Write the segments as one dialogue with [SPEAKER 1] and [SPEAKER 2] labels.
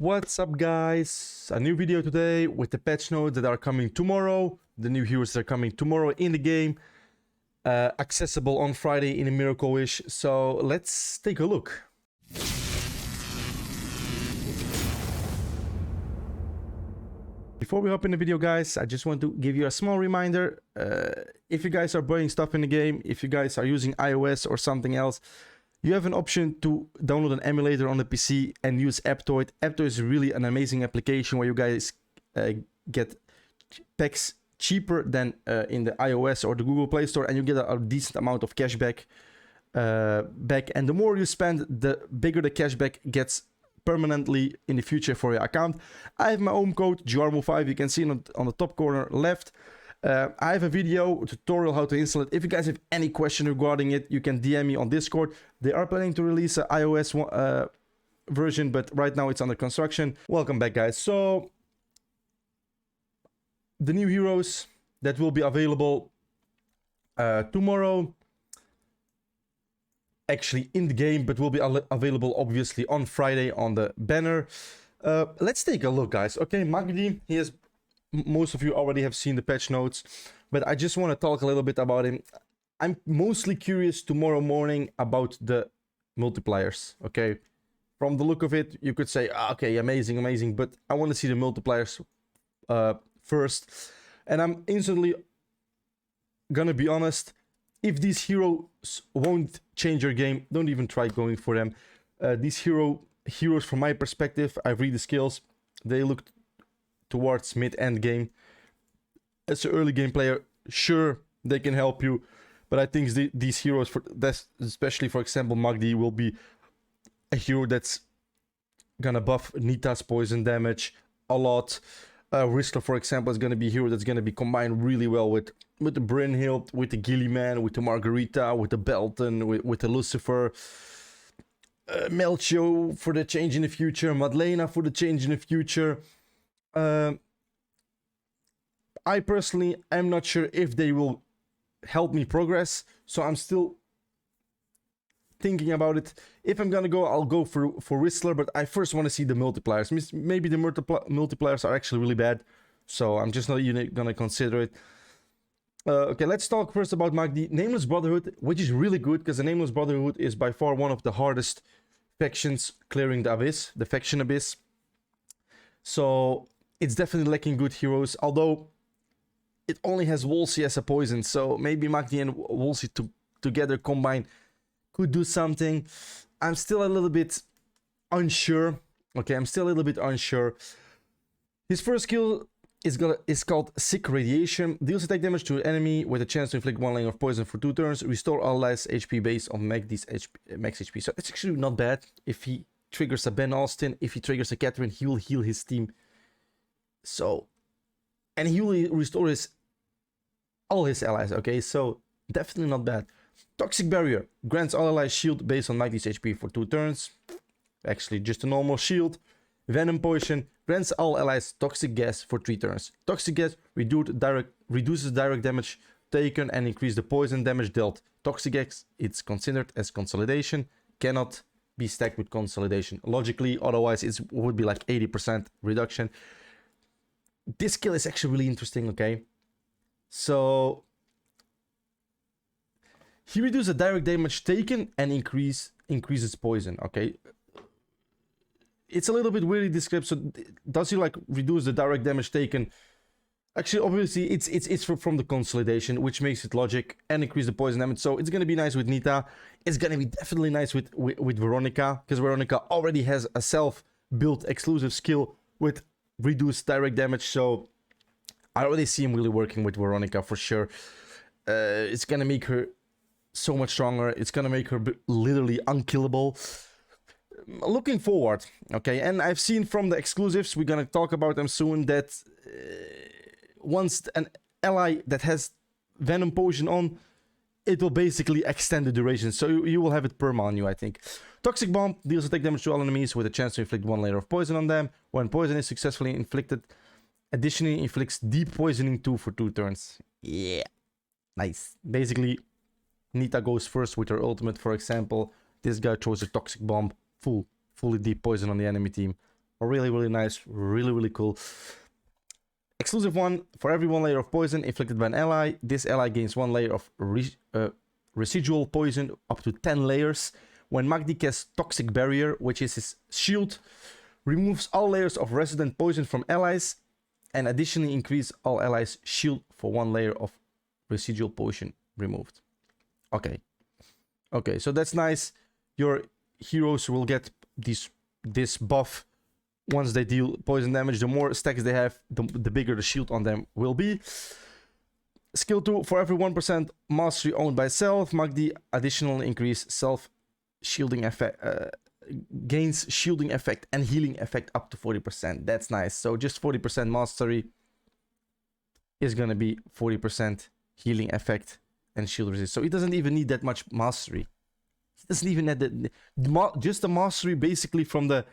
[SPEAKER 1] What's up, guys? A new video today with the patch notes that are coming tomorrow. The new heroes that are coming tomorrow in the game. Accessible on Friday in a Miracle Wish. So let's take a look. Before we hop in the video, guys, I just want to give you a small reminder. If you guys are buying stuff in the game, if you guys are using iOS or something else, you have an option to download an emulator on the PC and use Aptoide. Aptoide is really an amazing application where you guys get packs cheaper than in the iOS or the Google Play Store, and you get a decent amount of cashback back. And the more you spend, the bigger the cashback gets permanently in the future for your account. I have my own code, Juarmu5. You can see it on the top corner left. I have a video tutorial how to install it. If you guys have any question regarding it, you can DM me on Discord. They are planning to release an iOS version, but right now it's under construction. Welcome back, guys. So the new heroes that will be available tomorrow, actually in the game, but will be available obviously on Friday on the banner. Let's take a look, guys. Okay, Magdi, he has... Most of you already have seen the patch notes, but I just want to talk a little bit about him. I'm mostly curious tomorrow morning about the multipliers, okay? From the look of it, you could say, okay, amazing, but I want to see the multipliers first. And I'm instantly gonna be honest, if these heroes won't change your game, don't even try going for them. These heroes, from my perspective, I read the skills, they look towards mid-end game. As an early game player, sure, they can help you, but I think these heroes, especially for example Magdi, will be a hero that's gonna buff Nita's poison damage a lot. Wristler, for example, is gonna be a hero that's gonna be combined really well with the Brynhild, with the Gilliman, with the Margarita, with the Belton, with the Lucifer. Melchio for the change in the future, Madlena for the change in the future. I personally am not sure if they will help me progress, so I'm still thinking about it. If I'm gonna go, I'll go for Wristler, but I first want to see the multipliers. Maybe the multipliers are actually really bad, so I'm just not even gonna consider it. Okay, let's talk first about Magdi. Nameless Brotherhood, which is really good, because the Nameless Brotherhood is by far one of the hardest factions clearing the abyss, the faction abyss. So it's definitely lacking good heroes, although it only has Wolsey as a poison, so maybe Magdi and Wolsey together combined could do something. I'm still a little bit unsure. Okay, I'm still a little bit unsure. His first skill is called Sick Radiation. Deals attack damage to an enemy with a chance to inflict one layer of poison for 2 turns. Restore all less HP based on Magdi's max HP. So it's actually not bad. If he triggers a Ben Austin, if he triggers a Catherine, he will heal his team. So, and he will restore all his allies, okay? So, definitely not bad. Toxic Barrier grants all allies shield based on Magdi's HP for 2 turns. Actually, just a normal shield. Venom Potion grants all allies Toxic Gas for 3 turns. Toxic Gas reduces direct damage taken and increase the poison damage dealt. Toxic Gas, it's considered as consolidation, cannot be stacked with consolidation. Logically, otherwise it would be like 80% reduction. This skill is actually really interesting, okay? So he reduces direct damage taken and increases poison, okay? It's a little bit weirdly described. So does he like reduce the direct damage taken? Actually, obviously, it's from the consolidation, which makes it logic, and increase the poison damage. So it's gonna be nice with Nita. It's gonna be definitely nice with Veronica, because Veronica already has a self-built exclusive skill with reduced direct damage. So I already see him really working with Veronica for sure. It's gonna make her so much stronger. It's gonna make her literally unkillable. Looking forward, okay? And I've seen from the exclusives, we're gonna talk about them soon, that once an ally that has Venom Potion on, it will basically extend the duration, so you will have it perma on you, I think. Toxic Bomb deals attack damage to all enemies with a chance to inflict 1 layer of poison on them. When poison is successfully inflicted, additionally inflicts deep poisoning 2 for 2 turns. Yeah, nice. Basically, Nita goes first with her ultimate, for example. This guy throws a Toxic Bomb, fully deep poison on the enemy team. Really nice, really cool. Exclusive one, for every 1 layer of poison inflicted by an ally, this ally gains 1 layer of residual poison up to 10 layers. When Magdi casts Toxic Barrier, which is his shield, removes all layers of resident poison from allies, and additionally increase all allies' shield for 1 layer of residual poison removed. Okay, so that's nice. Your heroes will get this buff once they deal poison damage. The more stacks they have, the bigger the shield on them will be. Skill 2, for every 1% mastery owned by self, Magdi additionally increase self shielding effect, gains shielding effect and healing effect up to 40%. That's nice. So just 40% mastery is gonna be 40% healing effect and shield resist. So he doesn't even need that much mastery. He doesn't even need just the mastery basically from the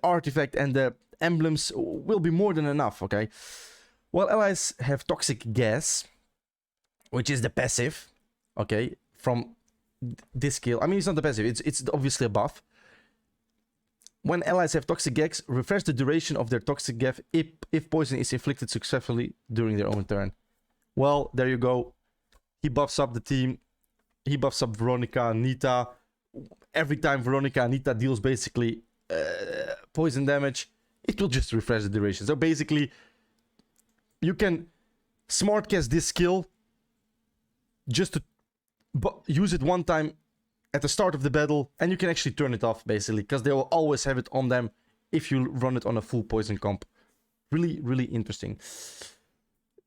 [SPEAKER 1] artifact and the emblems will be more than enough, okay? Well, allies have toxic gas, which is the passive, okay, from this skill. I mean, it's not the passive, it's obviously a buff. When allies have toxic gas, refresh the duration of their toxic gas if poison is inflicted successfully during their own turn. Well, there you go. He buffs up the team. He buffs up Veronica, Nita. Every time Veronica, Nita deals basically poison damage, it will just refresh the duration. So basically, you can smart cast this skill just to use it one time at the start of the battle, and you can actually turn it off basically, because they will always have it on them if you run it on a full poison comp. Really interesting.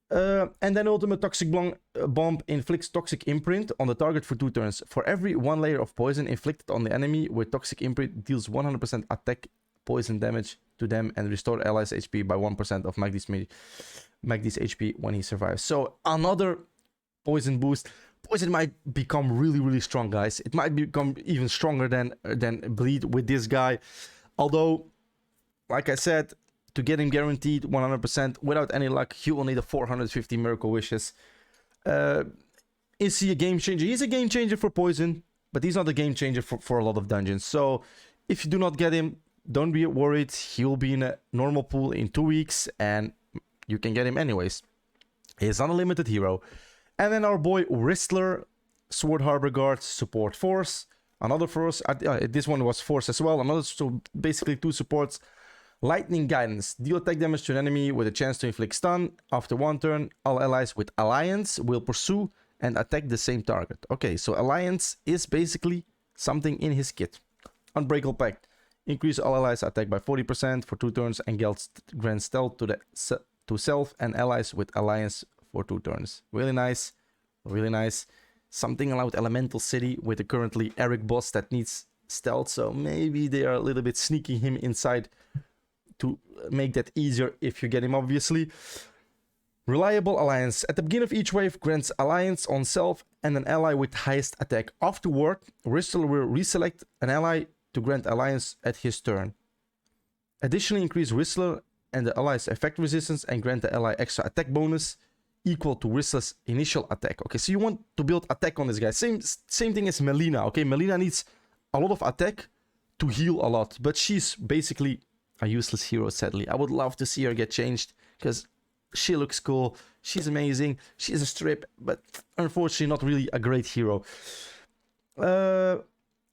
[SPEAKER 1] And then ultimate toxic bomb inflicts toxic imprint on the target for 2 turns. For every 1 layer of poison inflicted on the enemy with toxic imprint, deals 100% attack poison damage to them and restore allies HP by 1% of Magdi's HP when he survives. So another poison boost. Poison might become really strong, guys. It might become even stronger than bleed with this guy. Although, like I said, to get him guaranteed 100% without any luck, he will need a 450 miracle wishes. Is he a game changer? He's a game changer for poison, but he's not a game changer for a lot of dungeons. So if you do not get him, don't be worried. He will be in a normal pool in 2 weeks and you can get him anyways. He's an unlimited hero. And then our boy Wristler, Sword Harbor Guard, support force. Another force, this one was force as well. Another, so basically 2 supports. Lightning Guidance. Deal attack damage to an enemy with a chance to inflict stun. After 1 turn, all allies with Alliance will pursue and attack the same target. Okay, so Alliance is basically something in his kit. Unbreakable Pact. Increase all allies attack by 40% for 2 turns and grant stealth to self and allies with Alliance for 2 turns. Really nice. Something allowed Elemental City with the currently Eric boss that needs stealth. So maybe they are a little bit sneaking him inside to make that easier if you get him, obviously. Reliable Alliance. At the beginning of each wave, grants Alliance on self and an ally with highest attack. Afterward, Wristler will reselect an ally to grant Alliance at his turn. Additionally, increase Wristler and the ally's effect resistance and grant the ally extra attack bonus equal to Wristler's initial attack. Okay, so you want to build attack on this guy. Same thing as Melina. Okay, Melina needs a lot of attack to heal a lot, but she's basically a useless hero, sadly. I would love to see her get changed because she looks cool. She's amazing. She's a strip, but unfortunately not really a great hero.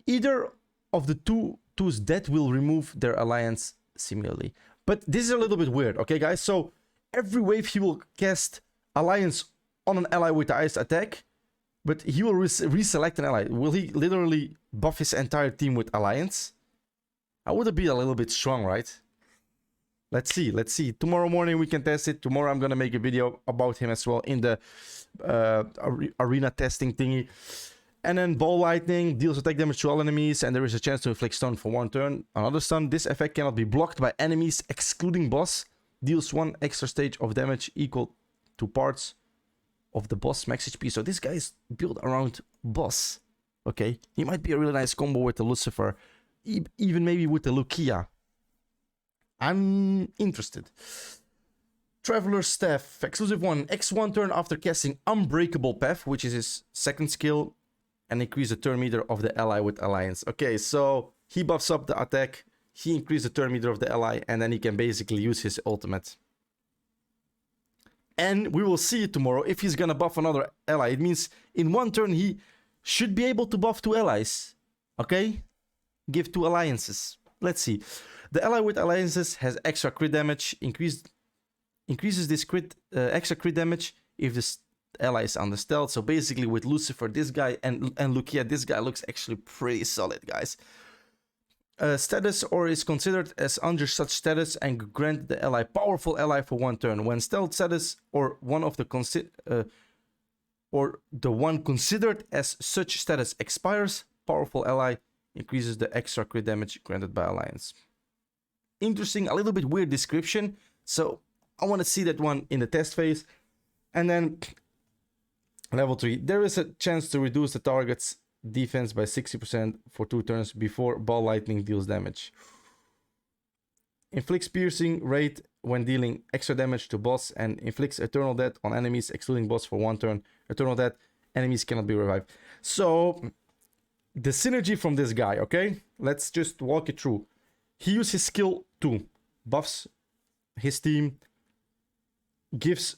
[SPEAKER 1] Either of the two's death will remove their alliance similarly. But this is a little bit weird, okay, guys? So every wave he will cast Alliance on an ally with the highest attack, but he will reselect an ally. Will he literally buff his entire team with Alliance? That would be a little bit strong, right? Let's see. Tomorrow morning we can test it. Tomorrow I'm gonna make a video about him as well in the arena testing thingy. And then Ball Lightning deals attack damage to all enemies, and there is a chance to inflict stun for 1 turn. Another stun. This effect cannot be blocked by enemies, excluding boss. Deals 1 extra stage of damage equal to parts of the boss max HP. So this guy is built around boss. Okay, he might be a really nice combo with the Lucifer. Even maybe with the Lucia. I'm interested. Traveler's Staff. Exclusive 1. X1 turn after casting Unbreakable Path, which is his second skill. And increase the turn meter of the ally with Alliance. Okay, so he buffs up the attack. he increased the turn meter of the ally, and then he can basically use his ultimate. And we will see tomorrow if he's gonna buff another ally. It means in one turn he should be able to buff 2 allies. Okay? Give 2 alliances. Let's see. The ally with alliances has extra crit damage. Increases this extra crit damage if the ally is under stealth. So basically with Lucifer, this guy, and Lucia, this guy looks actually pretty solid, guys. Status or is considered as under such status and grant the ally powerful ally for 1 turn. When stealth status or one of the one considered as such status expires, powerful ally increases the extra crit damage granted by alliance. Interesting, a little bit weird description. So I want to see that one in the test phase. And then level 3, there is a chance to reduce the target's defense by 60% for 2 turns before ball lightning deals damage. Inflicts piercing rate when dealing extra damage to boss and inflicts eternal death on enemies excluding boss for 1 turn. Eternal death, enemies cannot be revived. So the synergy from this guy, okay? Let's just walk it through. He uses his skill 2, buffs his team, gives,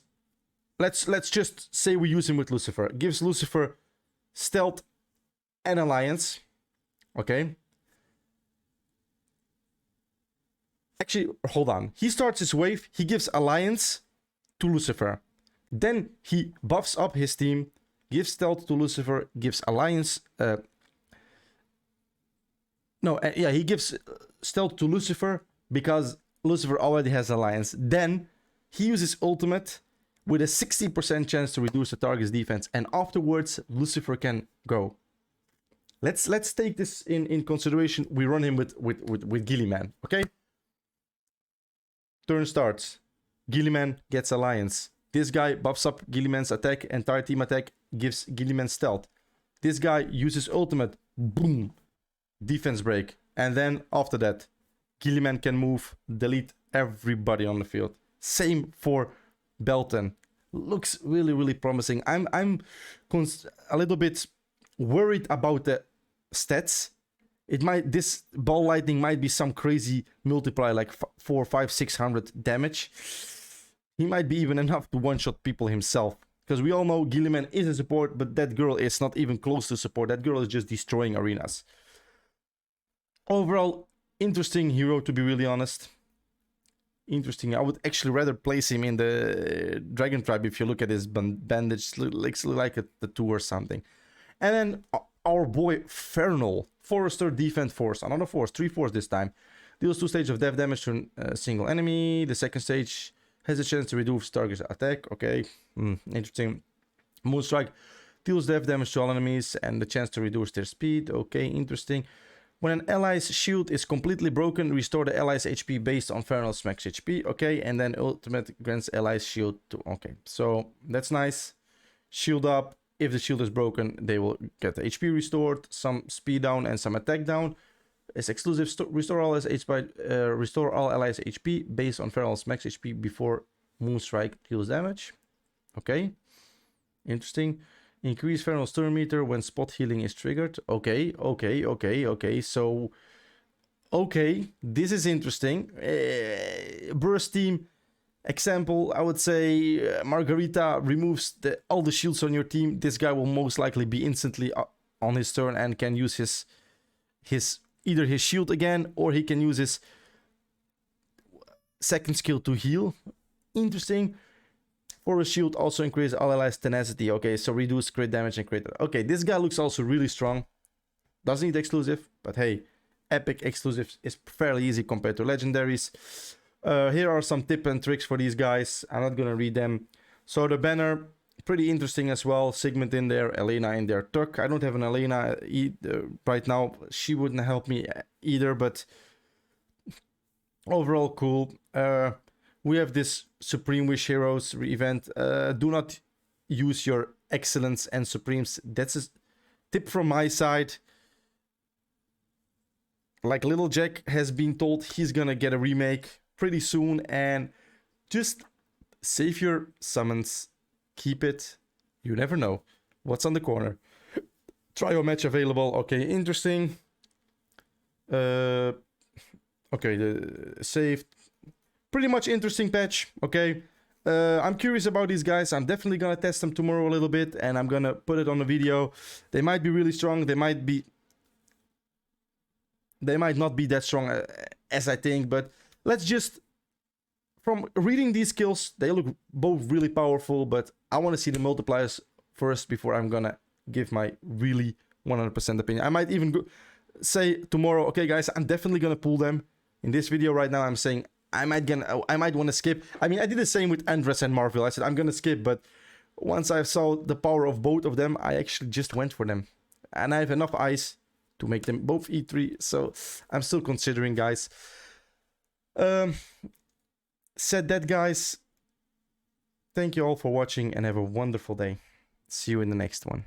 [SPEAKER 1] let's just say we use him with Lucifer, gives Lucifer stealth and alliance, okay? Actually, hold on. He starts his wave, he gives alliance to Lucifer. Then he buffs up his team, gives stealth to Lucifer, gives alliance, he gives stealth to Lucifer because Lucifer already has alliance. Then he uses ultimate with a 60% chance to reduce the target's defense, and afterwards Lucifer can go. Let's take this in consideration. We run him with Gilliman, okay? Turn starts. Gilliman gets alliance. This guy buffs up Gilliman's attack, entire team attack, gives Gilliman stealth. This guy uses ultimate, boom, defense break. And then after that, Gilliman can move, delete everybody on the field. Same for Belton. Looks really, really promising. I'm a little bit worried about the stats. This ball lightning might be some crazy multiplier like 400, 500, 600 damage. He might be even enough to one-shot people himself. Because we all know Gilliman is a support, but that girl is not even close to support. That girl is just destroying arenas. Overall, interesting hero, to be really honest. Interesting. I would actually rather place him in the Dragon Tribe if you look at his bandage. Looks like a tattoo or something. And then our boy Farnell. Forester Defense Force. Another force. 3 force this time. Deals 2 stages of death damage to a single enemy. The second stage has a chance to reduce target's attack. Okay. Interesting. Moonstrike. Deals death damage to all enemies and the chance to reduce their speed. Okay. Interesting. When an ally's shield is completely broken, restore the ally's HP based on Farnell's max HP. Okay. And then ultimate grants ally's shield to... Okay. So that's nice. Shield up. If the shield is broken, they will get the HP restored, some speed down, and some attack down. It's exclusive. Restore all allies HP based on Farnell's max HP before Moonstrike deals damage. Okay, interesting. Increase Farnell's turn meter when spot healing is triggered. Okay. So, okay, this is interesting. Burst team. Example, I would say Margarita removes all the shields on your team. This guy will most likely be instantly on his turn and can use his either his shield again or he can use his second skill to heal. Interesting. For a shield also increase all allies tenacity. Okay, so reduce crit damage and crit. Okay, this guy looks also really strong. Doesn't need exclusive, but hey, epic exclusive is fairly easy compared to legendaries. Here are some tips and tricks for these guys. I'm not gonna read them. So the banner, pretty interesting as well. Sigmund in there, Elena in there, Tuck. I don't have an Elena right now. She wouldn't help me either, but overall cool. We have this Supreme Wish Heroes event. Do not use your Excellence and Supremes. That's a tip from my side. Like Little Jack has been told, he's gonna get a remake pretty soon, and just save your summons, keep it, you never know what's on the corner. Trio match available. Okay, interesting. Okay, Okay, the saved. Pretty much interesting patch, okay? I'm curious about these guys. I'm definitely gonna test them tomorrow a little bit, and I'm gonna put it on a video. They might be really strong. They might not be that strong as I think, but let's just... From reading these skills, they look both really powerful, but I want to see the multipliers first before I'm gonna give my really 100% opinion. I might even say tomorrow, okay guys, I'm definitely gonna pull them. In this video right now, I'm saying I might want to skip. I mean, I did the same with Andres and Marvel. I said I'm gonna skip, but once I saw the power of both of them, I actually just went for them. And I have enough ice to make them both E3, so I'm still considering, guys. Said that, guys. Thank you all for watching and have a wonderful day. See you in the next one.